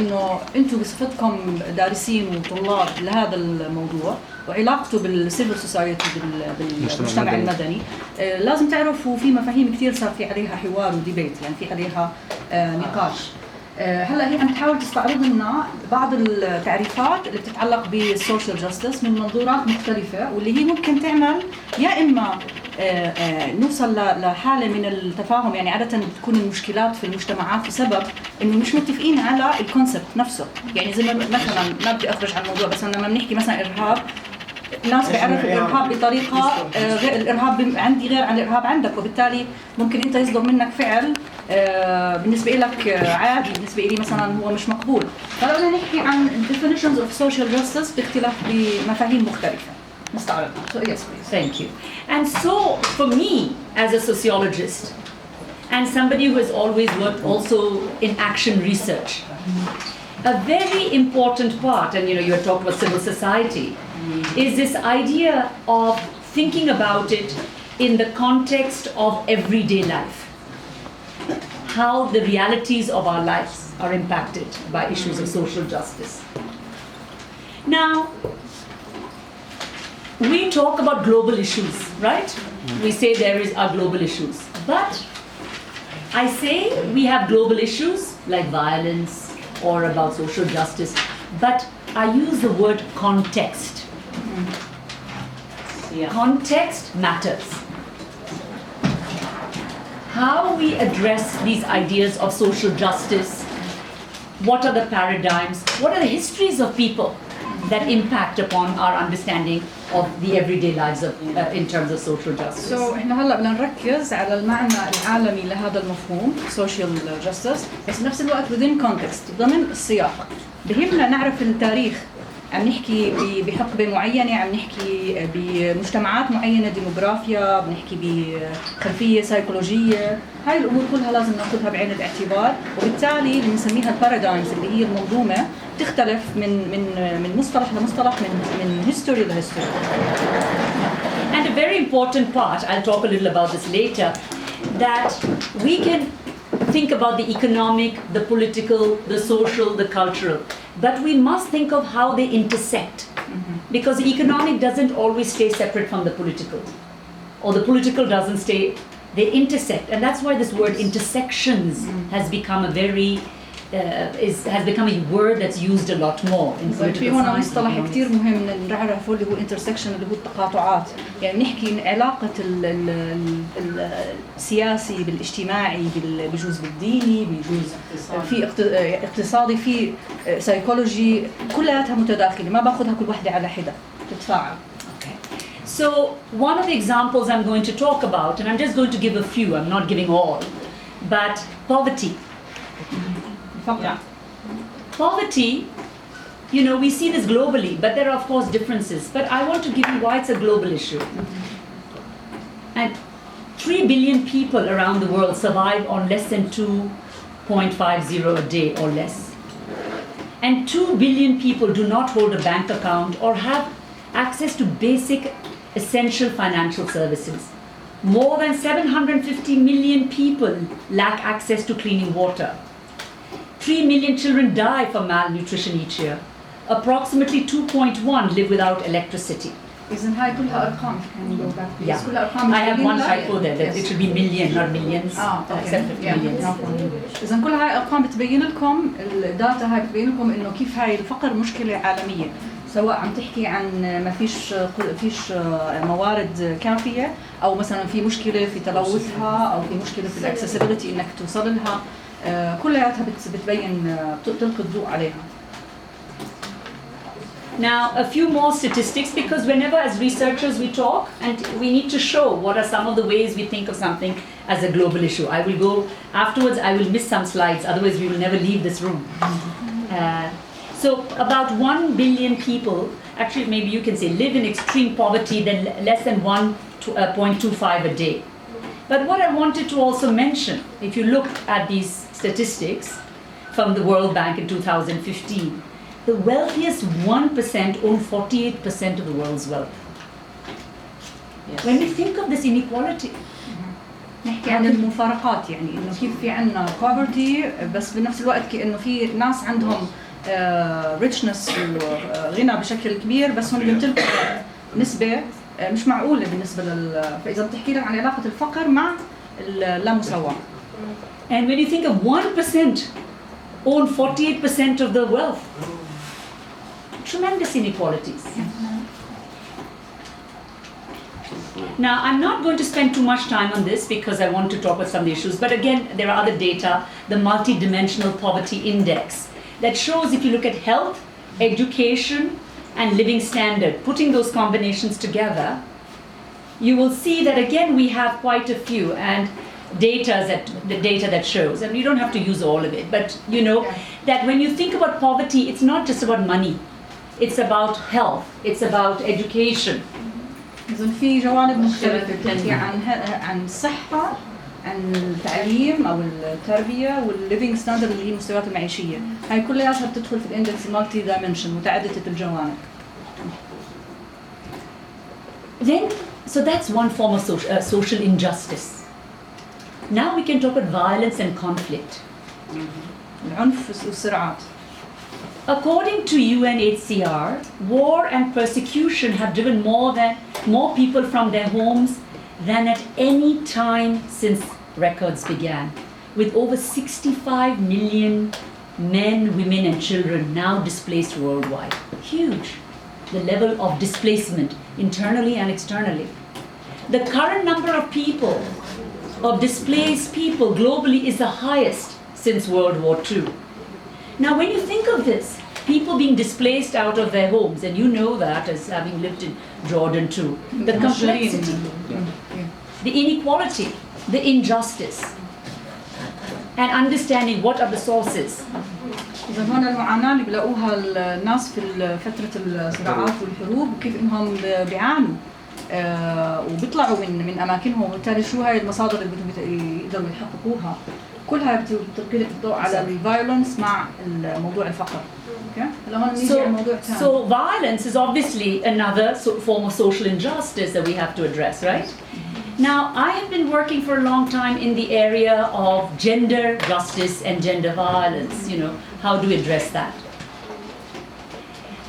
إنه أنتم بصفتكم دارسين وطلاب لهذا الموضوع وعلاقته بالسيفل سوسايتي بالمجتمع المدني، لازم تعرفوا في مفاهيم كثير صار في عليها حوار وديبيت، يعني في عليها نقاش. هلا هي عم تحاول تستعرض لنا بعض التعريفات اللي بتتعلق بالسوشيال جاستس من منظورات مختلفة، واللي هي ممكن تعمل يا إما نوصل لحالة من التفاهم. يعني عادة بتكون المشكلات في المجتمعات بسبب إنه مش متفقين على الكونسبت نفسه. يعني زي ما مثلا ما بدي أخرج عن الموضوع، بس لما بنحكي مثلا إرهاب، الناس بيعرف الإرهاب بطريقة غير الإرهاب عندي غير عن الإرهاب عندك، وبالتالي ممكن أنت يصدر منك فعل بالنسبة لك عادي، بالنسبة لي مثلا هو مش مقبول. فلو نحكي عن definitions of social justice باختلاف بمفاهيم مختلفة نستعرضها. So yes, please. Thank you. And so for me as a sociologist and somebody who has always worked also in action research, a very important part, and you know you had talked about civil society, is this idea of thinking about it in the context of everyday life. How the realities of our lives are impacted by issues of social justice. Now, we talk about global issues, right? We say are global issues. But I say we have global issues like violence or about social justice, but I use the word context. Yeah. Context matters. How we address these ideas of social justice, what are the paradigms, what are the histories of people that impact upon our understanding of the everyday lives of, in terms of social justice. So إحنا هلا بدنا نركز على المعنى العالمي لهذا المفهوم social justice، بس بنفس الوقت within context ضمن السياق. بهمنا نعرف التاريخ، عم نحكي بحقبة معينة، عم نحكي بمجتمعات معينة، ديموغرافيا، بنحكي بخلفية سيكولوجية. هاي الأمور كلها لازم نأخذها بعين الاعتبار، وبالتالي اللي بنسميها البارادايمز اللي هي المنظومة تختلف من مصطلح لمصطلح، من history to history. And a very important part, I'll talk a little about this later, that we can think about the economic, the political, the social, the cultural, but we must think of how they intersect, because the economic doesn't always stay separate from the political, or the political doesn't stay, they intersect, and that's why this word intersections has become a very has become a word that's used a lot more in political في هنا مصطلح كتير مهم نعرفه اللي هو intersection، اللي هو التقاطعات. يعني نحكي علاقة السياسي بالاجتماعي، بجوز بالديني، بجوز في اقتصادي، في سيكولوجي، كلها متداخلة، ما باخذها كل واحدة على حدة، تتفاعل. So one of the examples I'm going to talk about, and I'm just going to give a few, I'm not giving all, but poverty. Yeah. Poverty, you know, we see this globally, but there are of course differences. But I want to give you why it's a global issue. And 3 billion people around the world survive on less than 2.50 a day or less. And 2 billion people do not hold a bank account or have access to basic essential financial services. More than 750 million people lack access to clean water. 3 million children die from malnutrition each year. Approximately 2.1 live without electricity. إذن هاي كلها أرقام. Yeah. I have one typo there that it should be million, not millions. Except 50 millions. إذن كل هاي أرقام بتبين لكم، الداتا هاي بتبين لكم إنه كيف هاي الفقر مشكلة عالمية، سواء عم تحكي عن ما فيش موارد كافية، أو مثلا في مشكلة في تلوثها، أو في مشكلة في الاكسسبيليتي إنك توصل لها. كلها بتبين تلقي الضوء عليها. Now, a few more statistics, because whenever as researchers we talk, and we need to show what are some of the ways we think of something as a global issue. I will go, afterwards I will miss some slides, otherwise we will never leave this room. So about 1 billion people, actually maybe you can say, live in extreme poverty, then less than 1.25 a day. But what I wanted to also mention, if you look at these statistics from the World Bank in 2015, the wealthiest 1% own 48% of the world's wealth. Yes. When we think of this inequality, نحكي عن المفارقات، يعني انه كيف في عندنا poverty بس بنفس الوقت كأنه في ناس عندهم richness وغنى بشكل كبير، بس هم بيمتلكوا نسبة مش معقولة بالنسبة فإذا بتحكي لك عن علاقة الفقر مع اللامساواة. And when you think of 1% own 48% of the wealth, tremendous inequalities. Now, I'm not going to spend too much time on this because I want to talk about some of the issues, but again, there are other data, the multidimensional poverty index, that shows if you look at health, education, and living standard, putting those combinations together, you will see that again we have quite a few, and the data that shows, and you don't have to use all of it, but you know that when you think about poverty, it's not just about money, it's about health, it's about education. إذن في جوانب مختلفة بتحكي عن الصحة، عن التعليم أو التربية والليفينج ستاندرد اللي هي المستويات المعيشية، هاي كلياتها بتدخل في الاندكس مالتي دايمنشن متعددة الجوانب. Then, so that's one form of social injustice. Now we can talk about violence and conflict. العنف والصراعات. According to UNHCR, war and persecution have driven more people from their homes than at any time since records began, with over 65 million men, women, and children now displaced worldwide. Huge, the level of displacement internally and externally. The current number of people, of displaced people globally, is the highest since World War II. Now, when you think of this, people being displaced out of their homes, and you know that as having lived in Jordan too, the complexity, the inequality, the injustice, and understanding what are the sources. إذا هون المعاناة اللي بلاقوها الناس في فترة الصراعات والحروب وكيف إنهم بيعانوا وبيطلعوا من أماكنهم، وبالتالي شو هاي المصادر اللي بدهم يقدروا يحققوها، كلها بتلقي لك الضوء على الفايولنس مع موضوع الفقر. So violence is obviously another form of social injustice that we have to address, right? Now, I have been working for a long time in the area of gender justice and gender violence. You know, how do we address that?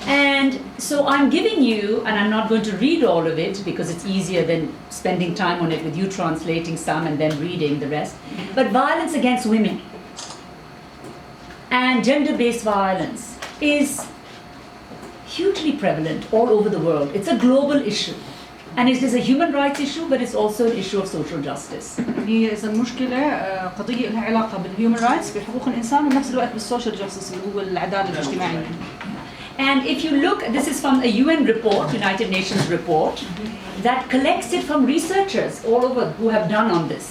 And so I'm giving you, and I'm not going to read all of it because it's easier than spending time on it with you translating some and then reading the rest, but violence against women and gender-based violence is hugely prevalent all over the world. It's a global issue. And it is a human rights issue, but it's also an issue of social justice. هي إذا المشكلة قضية لها علاقة بالhuman rights بحقوق الإنسان وبنفس الوقت بالsocial justice اللي هو العدالة الاجتماعية. And if you look, this is from a UN report, United Nations report, that collects it from researchers all over who have done on this.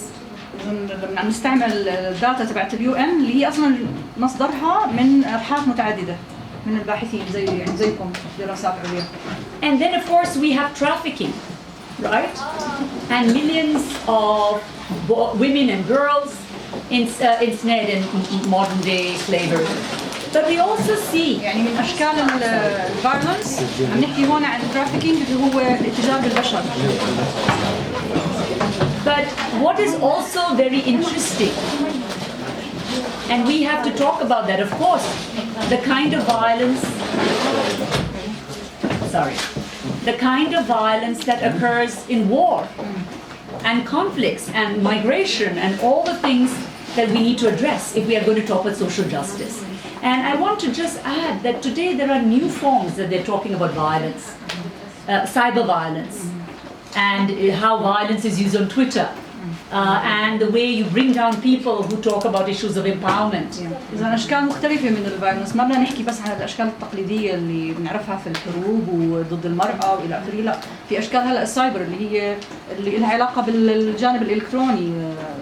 لما عم نستعمل الداتا تبعت الUN اللي هي أصلاً مصدرها من أبحاث متعددة من الباحثين زيكم دراسات عليا. And then of course we have trafficking, right? And millions of women and girls ensnared in modern day slavery. But we also see يعني من أشكال الفايولنس عم نحكي هون عن الترافيكينج اللي هو الاتجار بالبشر. But what is also very interesting, and we have to talk about that, of course, the kind of violence that occurs in war and conflicts and migration and all the things that we need to address if we are going to talk about social justice. And I want to just add that today there are new forms that they're talking about violence, cyber violence, and how violence is used on Twitter. And the way you bring down people who talk about issues of empowerment. إذا أشكال مختلفة من الفايولنس، ما بدنا نحكي بس عن الأشكال التقليدية اللي بنعرفها في الحروب وضد المرأة وإلى آخره، لا، في أشكال هلا السايبر اللي لها علاقة بالجانب الإلكتروني،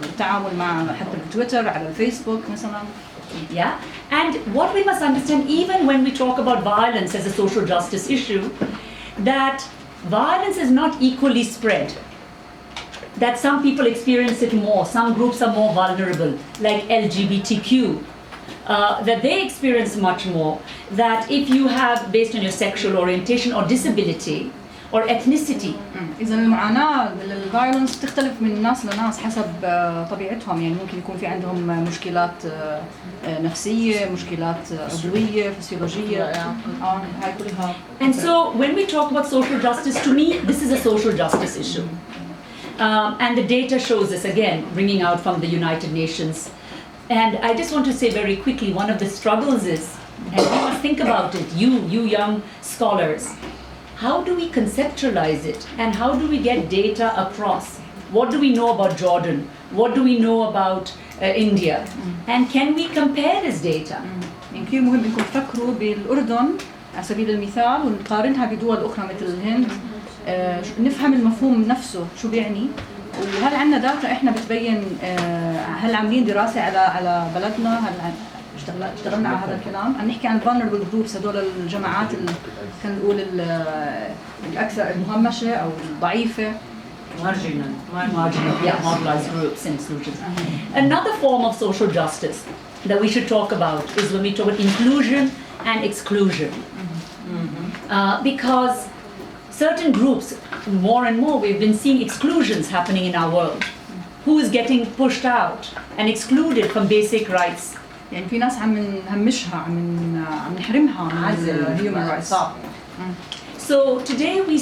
التعامل مع حتى بالتويتر على الفيسبوك مثلا. Yeah, and what we must understand, even when we talk about violence as a social justice issue, that violence is not equally spread. That some people experience it more, some groups are more vulnerable, like LGBTQ, that they experience much more. That if you have, based on your sexual orientation or disability, or ethnicity. إذا المعاناة الفايولنس تختلف من ناس لناس حسب طبيعتهم، يعني ممكن يكون في عندهم مشكلات نفسية، مشكلات عضوية، فسيولوجية. هاي كلها. And so when we talk about social justice, to me, this is a social justice issue. And the data shows this, again, bringing out from the United Nations. And I just want to say very quickly, one of the struggles is, and you must think about it, you young scholars, how do we conceptualize it and how do we get data across? What do we know about Jordan? What do we know about India? And can we compare this data? يعني كثير مهم انكم تفكروا بالأردن على سبيل المثال ونقارنها بدول أخرى مثل الهند، نفهم المفهوم نفسه شو بيعني، وهل عندنا داتا احنا بتبين، هل عاملين دراسة على بلدنا، هل اشتغلنا على هذا الكلام. عم نحكي عن vulnerable groups، هدول الجماعات كان نقول الأكثر المهمشة أو الضعيفة. Marginal, marginalized groups and exclusions. Another form of social justice that we should talk about is when we talk about inclusion and exclusion. Because certain groups, more and more, we've been seeing exclusions happening in our world. Who is getting pushed out and excluded from basic rights? يعني في ناس عم نهمشها، عم نحرمها من human rights. So today we